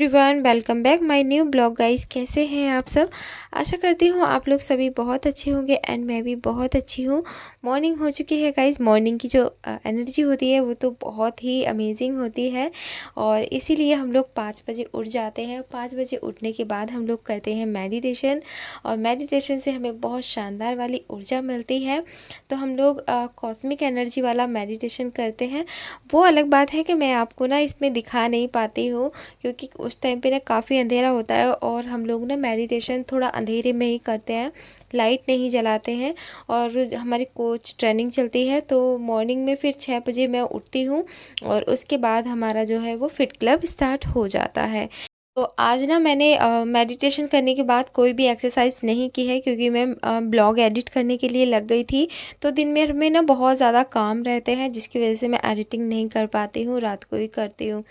Everyone, welcome back my new blog guys. कैसे हैं आप सब? आशा करती हूँ आप लोग सभी बहुत अच्छे होंगे एंड मैं भी बहुत अच्छी हूँ। मॉर्निंग हो चुकी है गाइस। मॉर्निंग की जो एनर्जी होती है वो तो बहुत ही अमेजिंग होती है और इसीलिए हम लोग 5 बजे उठ जाते हैं। 5 बजे उठने के बाद हम लोग करते हैं मेडिटेशन और मेडिटेशन से हमें बहुत शानदार वाली ऊर्जा मिलती है। तो हम लोग कॉस्मिक एनर्जी वाला मेडिटेशन करते हैं। वो अलग बात है कि मैं आपको ना इसमें दिखा नहीं पाती हूँ क्योंकि उस टाइम पे ना काफ़ी अंधेरा होता है और हम लोग ना मेडिटेशन थोड़ा अंधेरे में ही करते हैं, लाइट नहीं जलाते हैं। और हमारी कोच ट्रेनिंग चलती है तो मॉर्निंग में फिर 6 बजे मैं उठती हूँ और उसके बाद हमारा जो है वो फिट क्लब स्टार्ट हो जाता है। तो आज ना मैंने मेडिटेशन करने के बाद कोई भी एक्सरसाइज नहीं की है क्योंकि मैं ब्लॉग एडिट करने के लिए लग गई थी। तो दिन में हमें ना बहुत ज़्यादा काम रहते हैं जिसकी वजह से मैं एडिटिंग नहीं कर पाती हूँ, रात को ही करती हूँ।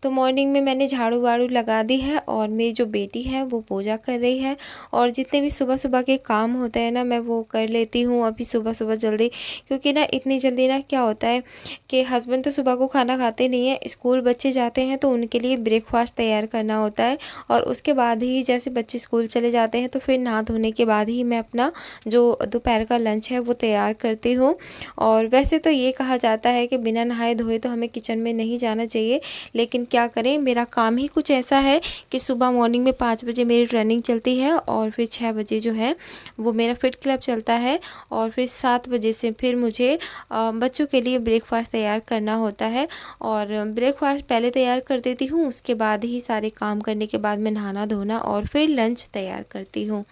तो मॉर्निंग में मैंने झाड़ू वाड़ू लगा दी है और मेरी जो बेटी है वो पूजा कर रही है और जितने भी सुबह सुबह के काम होते हैं ना मैं वो कर लेती हूँ अभी सुबह सुबह जल्दी। क्योंकि ना इतनी जल्दी ना क्या होता है कि हस्बैंड तो सुबह को खाना खाते नहीं है, स्कूल बच्चे जाते हैं तो उनके लिए ब्रेकफास्ट तैयार करना होता है और उसके बाद ही जैसे बच्चे स्कूल चले जाते हैं तो फिर नहा धोने के बाद ही मैं अपना जो दोपहर का लंच है वो तैयार करती हूँ। और वैसे तो ये कहा जाता है कि बिना नहाए धोए तो हमें किचन में नहीं जाना चाहिए, लेकिन क्या करें, मेरा काम ही कुछ ऐसा है कि सुबह मॉर्निंग में 5 बजे मेरी ट्रेनिंग चलती है और फिर 6 बजे जो है वो मेरा फिट क्लब चलता है और फिर 7 बजे से फिर मुझे बच्चों के लिए ब्रेकफास्ट तैयार करना होता है। और ब्रेकफास्ट पहले तैयार कर देती हूँ, उसके बाद ही सारे काम करने के बाद मैं नहाना धोना और फिर लंच तैयार करती हूँ।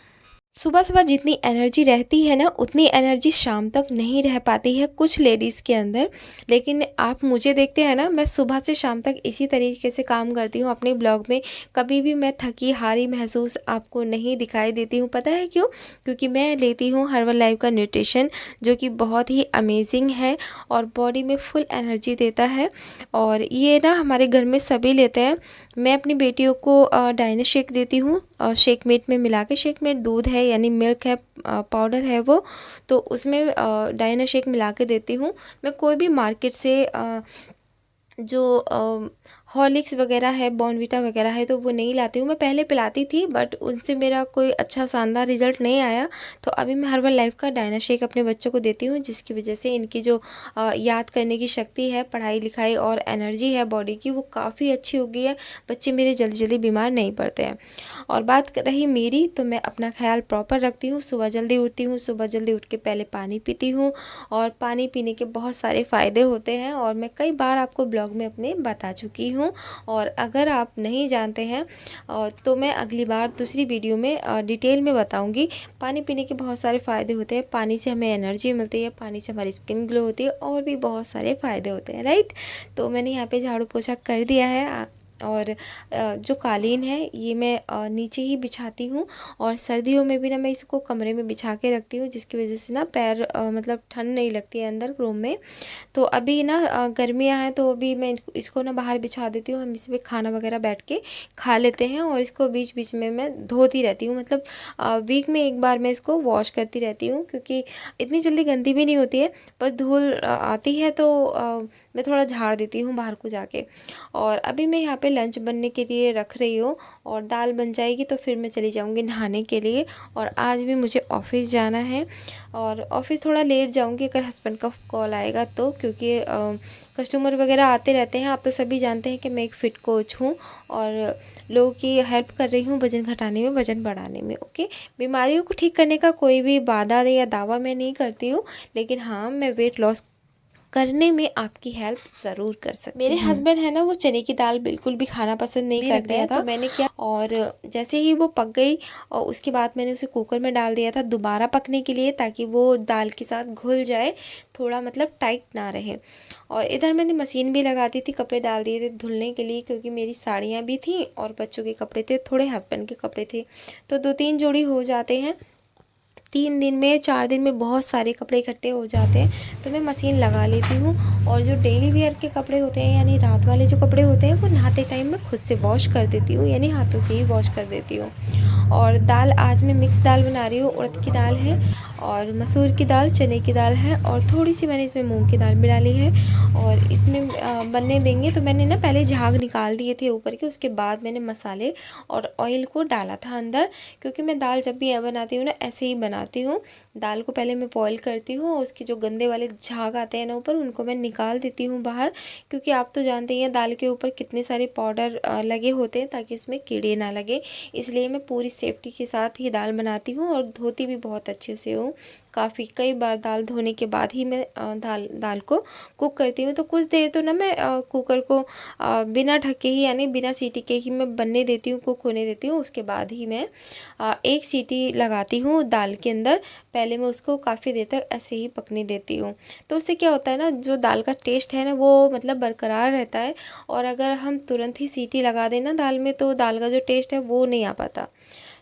सुबह सुबह जितनी एनर्जी रहती है ना उतनी एनर्जी शाम तक नहीं रह पाती है कुछ लेडीज़ के अंदर। लेकिन आप मुझे देखते हैं ना, मैं सुबह से शाम तक इसी तरीके से काम करती हूँ अपने ब्लॉग में। कभी भी मैं थकी हारी महसूस आपको नहीं दिखाई देती हूँ। पता है क्यों? क्योंकि मैं लेती हूँ हर्बल लाइफ का न्यूट्रिशन जो कि बहुत ही अमेजिंग है और बॉडी में फुल एनर्जी देता है। और ये ना हमारे घर में सभी लेते हैं। मैं अपनी बेटियों को डायना शेक देती हूँ, शेक मेट में मिला के। शेक मेट दूध है यानी मिल्क है, पाउडर है वो, तो उसमें डायना शेक मिला के देती हूँ। मैं कोई भी मार्केट से जो हॉर्लिक्स वगैरह है, बॉर्नवीटा वगैरह है तो वो नहीं लाती हूँ। मैं पहले पिलाती थी बट उनसे मेरा कोई अच्छा शानदार रिजल्ट नहीं आया। तो अभी मैं हर्बल लाइफ का डायना शेक अपने बच्चों को देती हूँ जिसकी वजह से इनकी जो याद करने की शक्ति है, पढ़ाई लिखाई और एनर्जी है बॉडी की, वो काफ़ी अच्छी हो गई है। बच्चे मेरे जल्दी जल्दी बीमार नहीं पड़ते हैं। और बात रही मेरी, तो मैं अपना ख्याल प्रॉपर रखती हूँ। सुबह जल्दी उठती हूँ, सुबह जल्दी उठ के पहले पानी पीती हूँ और पानी पीने के बहुत सारे फ़ायदे होते हैं और मैं कई बार आपको ब्लॉग में अपने बता चुकी हूँ। और अगर आप नहीं जानते हैं तो मैं अगली बार दूसरी वीडियो में डिटेल में बताऊँगी। पानी पीने के बहुत सारे फ़ायदे होते हैं, पानी से हमें एनर्जी मिलती है, पानी से हमारी स्किन ग्लो होती है और भी बहुत सारे फ़ायदे होते हैं, राइट। तो मैंने यहाँ पे झाड़ू पोछा कर दिया है और जो कालीन है ये मैं नीचे ही बिछाती हूँ। और सर्दियों में भी ना मैं इसको कमरे में बिछा के रखती हूँ जिसकी वजह से ना पैर मतलब ठंड नहीं लगती है अंदर रूम में। तो अभी ना गर्मियाँ हैं तो अभी मैं इसको ना बाहर बिछा देती हूँ। हम इस पे खाना वगैरह बैठ के खा लेते हैं और इसको बीच बीच में मैं धोती रहती हूँ। मतलब वीक में एक बार मैं इसको वॉश करती रहती हूँ क्योंकि इतनी जल्दी गंदी भी नहीं होती है, पर धूल आती है तो मैं थोड़ा झाड़ देती हूँ बाहर को जाके। और अभी मैं यहाँ पे लंच बनने के लिए रख रही हूँ और दाल बन जाएगी तो फिर मैं चली जाऊँगी नहाने के लिए। और आज भी मुझे ऑफिस जाना है और ऑफिस थोड़ा लेट जाऊँगी अगर हस्बैंड का कॉल आएगा तो, क्योंकि कस्टमर वगैरह आते रहते हैं। आप तो सभी जानते हैं कि मैं एक फ़िट कोच हूँ और लोगों की हेल्प कर रही हूँ वज़न घटाने में, वज़न बढ़ाने में। ओके, बीमारियों को ठीक करने का कोई भी वादा या दावा मैं नहीं करती हूँ, लेकिन हाँ मैं वेट लॉस करने में आपकी हेल्प ज़रूर कर सकती हूँ। मेरे हस्बैंड है ना, वो चने की दाल बिल्कुल भी खाना पसंद नहीं करते हैं। तो मैंने क्या, और जैसे ही वो पक गई और उसके बाद मैंने उसे कुकर में डाल दिया था दोबारा पकने के लिए ताकि वो दाल के साथ घुल जाए, थोड़ा मतलब टाइट ना रहे। और इधर मैंने मशीन भी लगा दी थी, कपड़े डाल दिए थे धुलने के लिए क्योंकि मेरी साड़ियाँ भी थी और बच्चों के कपड़े थे, थोड़े हस्बैंड के कपड़े थे, तो 2-3 जोड़ी हो जाते हैं। 3 दिन में 4 दिन में बहुत सारे कपड़े इकट्ठे हो जाते हैं तो मैं मशीन लगा लेती हूँ। और जो डेली वेयर के कपड़े होते हैं यानी रात वाले जो कपड़े होते हैं वो नहाते टाइम मैं खुद से वॉश कर देती हूँ, यानी हाथों से ही वॉश कर देती हूँ। और दाल आज मैं मिक्स दाल बना रही हूँ। उड़द की दाल है और मसूर की दाल, चने की दाल है और थोड़ी सी मैंने इसमें मूंग की दाल भी डाली है। और इसमें बनने देंगे तो मैंने ना पहले झाग निकाल दिए थे ऊपर के, उसके बाद मैंने मसाले और ऑयल को डाला था अंदर, क्योंकि मैं दाल जब भी बनाती हूँ ना ऐसे ही बनाती हूँ। दाल को पहले मैं बॉईल करती हूँ, उसके जो गंदे वाले झाग आते हैं ना ऊपर, उनको मैं निकाल देती हूँ बाहर, क्योंकि आप तो जानते ही हैं दाल के ऊपर कितने सारे पाउडर लगे होते हैं ताकि उसमें कीड़े ना लगे। इसलिए मैं पूरी सेफ्टी के साथ ही दाल बनाती हूँ और धोती भी बहुत अच्छे से हूँ। काफ़ी कई बार दाल धोने के बाद ही मैं दाल को कुक करती हूँ। तो कुछ देर तो ना मैं कुकर को बिना ढके ही यानी बिना सीटी के ही मैं बनने देती हूँ, कुक होने देती हूँ। उसके बाद ही मैं एक सीटी लगाती हूँ दाल के अंदर। पहले मैं उसको काफ़ी देर तक ऐसे ही पकने देती हूँ। तो उससे क्या होता है ना, जो दाल का टेस्ट है ना वो मतलब बरकरार रहता है। और अगर हम तुरंत ही सीटी लगा दें ना दाल में तो दाल का जो टेस्ट है वो नहीं आ पाता।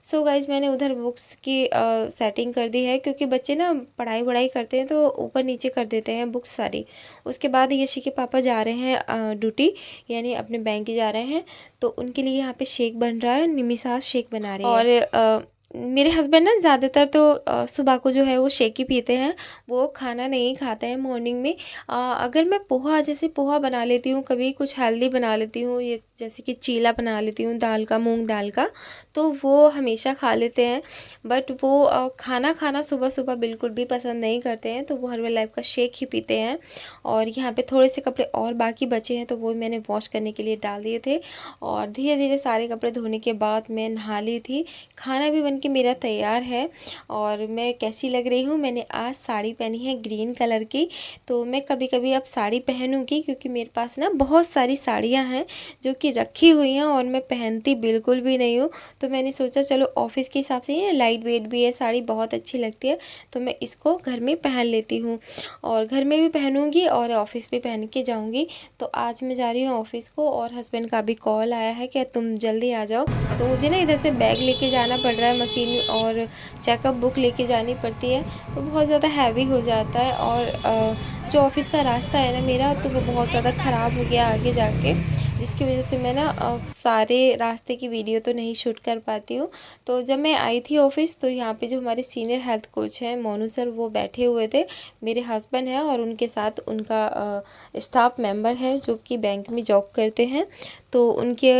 सो गाइज मैंने उधर बुक्स की सेटिंग कर दी है, क्योंकि बच्चे ना पढ़ाई वढ़ाई करते हैं तो ऊपर नीचे कर देते हैं बुक्स सारी। उसके बाद यशी के पापा जा रहे हैं ड्यूटी, यानी अपने बैंक जा रहे हैं, तो उनके लिए यहाँ पे शेक बन रहा है, निमिसास शेक बना रही है। और मेरे हस्बैंड ना ज़्यादातर तो सुबह को जो है वो शेक ही पीते हैं, वो खाना नहीं खाते हैं मॉर्निंग में। अगर मैं पोहा, जैसे पोहा बना लेती हूँ, कभी कुछ हेल्दी बना लेती हूँ, ये जैसे कि चीला बना लेती हूँ दाल का, मूंग दाल का, तो वो हमेशा खा लेते हैं। बट वो खाना खाना सुबह सुबह बिल्कुल भी पसंद नहीं करते हैं, तो वो हर्बल लाइफ का शेक ही पीते हैं। और यहाँ पे थोड़े से कपड़े और बाकी बचे हैं तो वो मैंने वॉश करने के लिए डाल दिए थे। और धीरे धीरे सारे कपड़े धोने के बाद मैं नहा ली थी। खाना भी बनके मेरा तैयार है। और मैं कैसी लग रही हूँ, मैंने आज साड़ी पहनी है ग्रीन कलर की। तो मैं कभी कभी अब साड़ी पहनूंगी, क्योंकि मेरे पास ना बहुत सारी साड़ियाँ हैं जो कि रखी हुई हैं और मैं पहनती बिल्कुल भी नहीं हूँ। तो मैंने सोचा चलो ऑफिस के हिसाब से, ये लाइट वेट भी है साड़ी, बहुत अच्छी लगती है, तो मैं इसको घर में पहन लेती हूँ। और घर में भी पहनूंगी और ऑफिस भी पहन के जाऊँगी। तो आज मैं जा रही हूँ ऑफिस को, और हस्बैंड का भी कॉल आया है कि तुम जल्दी आ जाओ। तो मुझे ना इधर से बैग लेके जाना पड़ रहा है, मशीन और चेकअप बुक लेके जानी पड़ती है, तो बहुत ज़्यादा हैवी हो जाता है। और जो ऑफिस का रास्ता है ना मेरा, तो वो बहुत ज़्यादा ख़राब हो गया आगे जाके, जिसकी वजह से मैं ना सारे रास्ते की वीडियो तो नहीं शूट कर पाती हूँ। तो जब मैं आई थी ऑफिस, तो यहाँ पे जो हमारे सीनियर हेल्थ कोच हैं मोनू सर, वो बैठे हुए थे, मेरे हस्बैंड हैं और उनके साथ उनका स्टाफ मेंबर है जो कि बैंक में जॉब करते हैं। तो उनके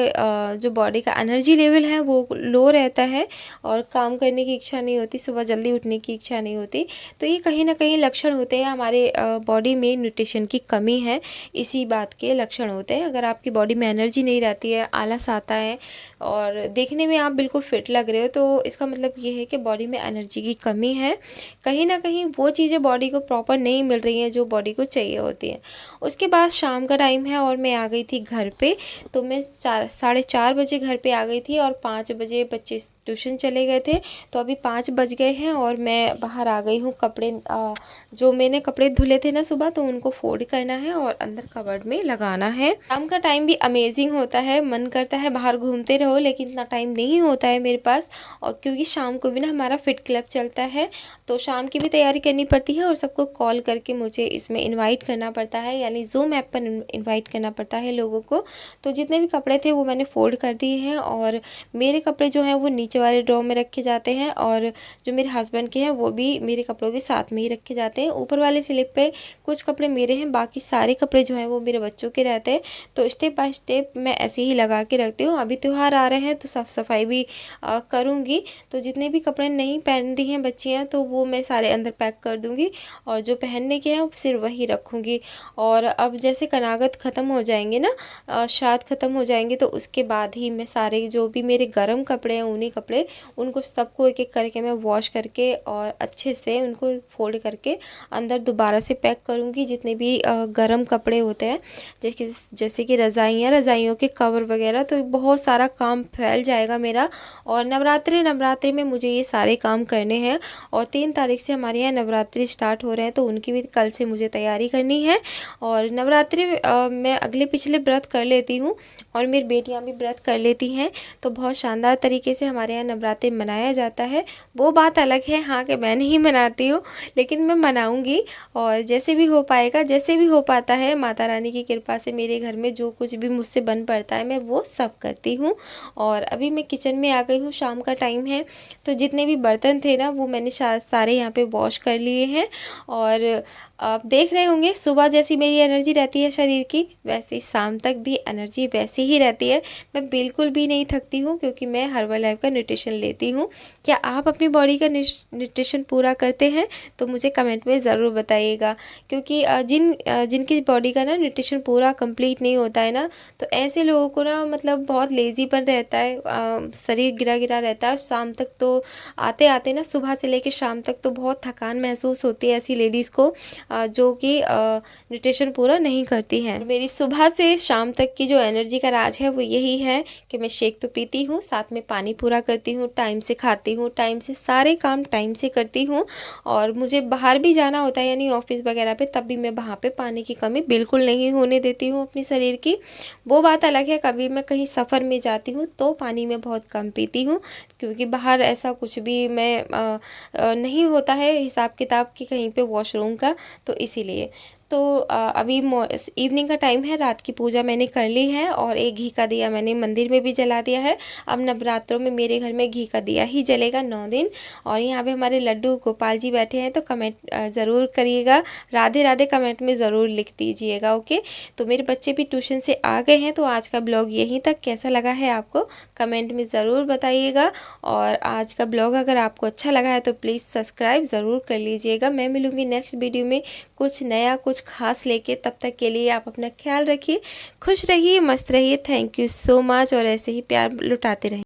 जो बॉडी का एनर्जी लेवल है वो लो रहता है और काम करने की इच्छा नहीं होती, सुबह जल्दी उठने की इच्छा नहीं होती। तो ये कहीं ना कहीं लक्षण होते हैं हमारे बॉडी में न्यूट्रिशन की कमी है, इसी बात के लक्षण होते हैं। अगर आपकी बॉडी में एनर्जी नहीं रहती है, आलस आता है और देखने में आप बिल्कुल फिट लग रहे हो, तो इसका मतलब ये है कि बॉडी में एनर्जी की कमी है। कहीं ना कहीं वो चीज़ें बॉडी को प्रॉपर नहीं मिल रही हैं जो बॉडी को चाहिए होती हैं। उसके बाद शाम का टाइम है और मैं आ गई थी घर पे। तो मैं 4:30 बजे घर पे आ गई थी और 5 बजे बच्चे ट्यूशन चले गए थे। तो अभी 5 बज गए हैं और मैं बाहर आ गई हूँ। कपड़े जो मैंने कपड़े धुले थे ना सुबह, तो उनको फोल्ड करना है और अंदर कबर्ड में लगाना है। शाम का टाइम भी अमेजिंग होता है, मन करता है बाहर घूमते रहो, लेकिन इतना टाइम नहीं होता है मेरे पास। और क्योंकि शाम को भी ना हमारा फिट क्लब चलता है, तो शाम की भी तैयारी करनी पड़ती है और सबको कॉल करके मुझे इसमें इन्वाइट करना पड़ता है, यानी जूम ऐप पर इन्वाइट करना पड़ता है लोगों को। तो जितने भी कपड़े थे वो मैंने फोल्ड कर दिए हैं और मेरे कपड़े जो हैं वो नीचे वाले ड्रॉ में रखे जाते हैं और जो मेरे हस्बैंड के हैं वो भी मेरे कपड़ों के साथ में ही रखे जाते हैं। ऊपर वाले स्लिप पे कुछ कपड़े मेरे हैं, बाकी सारे कपड़े जो हैं वो मेरे बच्चों के रहते हैं। तो स्टेप बाय स्टेप मैं ऐसे ही लगा के रखती हूँ। अभी त्यौहार आ रहे हैं तो साफ़ सफाई भी करूँगी। तो जितने भी कपड़े नहीं पहनती हैं बच्चियाँ, तो वो मैं सारे अंदर पैक कर दूँगी और जो पहनने के हैं सिर्फ वही रखूँगी। और अब जैसे कनागत ख़त्म हो जाएंगे ना, श्राद्ध ख़त्म हो जाएंगे, तो उसके बाद ही मैं सारे जो भी मेरे गर्म कपड़े हैं ऊनी कपड़े, उनको सबको एक एक करके मैं वॉश करके और अच्छे से उनको फोल्ड करके अंदर दोबारा से पैक करूँगी। जितने भी गर्म कपड़े होते हैं, जैसे कि रज़ाई रज़ाइयों के कवर वगैरह, तो बहुत सारा काम फैल जाएगा मेरा। और नवरात्रि में मुझे ये सारे काम करने हैं। और 3 तारीख से हमारे यहाँ नवरात्रि स्टार्ट हो रहे हैं, तो उनकी भी कल से मुझे तैयारी करनी है। और नवरात्रि मैं अगले पिछले व्रत कर लेती हूँ और मेरी बेटियाँ भी व्रत कर लेती हैं, तो बहुत शानदार तरीके से हमारे यहाँ नवरात्रि मनाया जाता है। वो बात अलग है हाँ कि मैं नहीं मनाती हूँ, लेकिन मैं मनाऊँगी। और जैसे भी हो पाएगा, जैसे भी हो पाता है, माता रानी की कृपा से मेरे घर में जो कुछ भी मुझसे बन पड़ता है मैं वो सब करती हूँ। और अभी मैं किचन में आ गई हूँ, शाम का टाइम है, तो जितने भी बर्तन थे ना वो मैंने सारे यहाँ पे वॉश कर लिए हैं। और आप देख रहे होंगे सुबह जैसी मेरी एनर्जी रहती है शरीर की, वैसे शाम तक भी एनर्जी वैसी ही रहती है। मैं बिल्कुल भी नहीं थकती हूँ, क्योंकि मैं हर्बल का न्यूट्रिशन लेती हूँ। क्या आप अपनी बॉडी का न्यूट्रिशन पूरा करते हैं? तो मुझे कमेंट में ज़रूर बताइएगा, क्योंकि जिनकी बॉडी का ना न्यूट्रिशन पूरा कंप्लीट नहीं होता है ना, तो ऐसे लोगों को ना मतलब बहुत लेज़ीपन रहता है, शरीर गिरा गिरा रहता है। शाम तक तो आते आते ना, सुबह से लेकर शाम तक तो बहुत थकान महसूस होती है ऐसी लेडीज़ को जो कि न्यूट्रिशन पूरा नहीं करती हैं। मेरी सुबह से शाम तक की जो एनर्जी का राज है वो यही है कि मैं शेक तो पीती हूँ, साथ में पानी पूरा करती हूँ, टाइम से खाती हूँ, टाइम से सारे काम टाइम से करती हूँ। और मुझे बाहर भी जाना होता है, यानी ऑफिस वगैरह पे, तब भी मैं वहाँ पे पानी की कमी बिल्कुल नहीं होने देती हूँ अपने शरीर की। वो बात अलग है, कभी मैं कहीं सफ़र में जाती हूँ तो पानी में बहुत कम पीती हूँ, क्योंकि बाहर ऐसा कुछ भी मैं नहीं होता है हिसाब किताब की कहीं पे वॉशरूम का, तो इसीलिए। तो अभी इवनिंग का टाइम है, रात की पूजा मैंने कर ली है और एक घी का दिया मैंने मंदिर में भी जला दिया है। अब नवरात्रों में मेरे घर में घी का दिया ही जलेगा 9 दिन। और यहाँ पे हमारे लड्डू गोपाल जी बैठे हैं, तो कमेंट ज़रूर करिएगा, राधे राधे कमेंट में ज़रूर लिख दीजिएगा। ओके, तो मेरे बच्चे भी ट्यूशन से आ गए हैं, तो आज का ब्लॉग यहीं तक। कैसा लगा है आपको कमेंट में ज़रूर बताइएगा। और आज का ब्लॉग अगर आपको अच्छा लगा है तो प्लीज़ सब्सक्राइब ज़रूर कर लीजिएगा। मैं मिलूँगी नेक्स्ट वीडियो में कुछ नया, कुछ खास लेके। तब तक के लिए आप अपना ख्याल रखिए, खुश रहिए, मस्त रहिए। थैंक यू सो मच, और ऐसे ही प्यार लुटाते रहिए।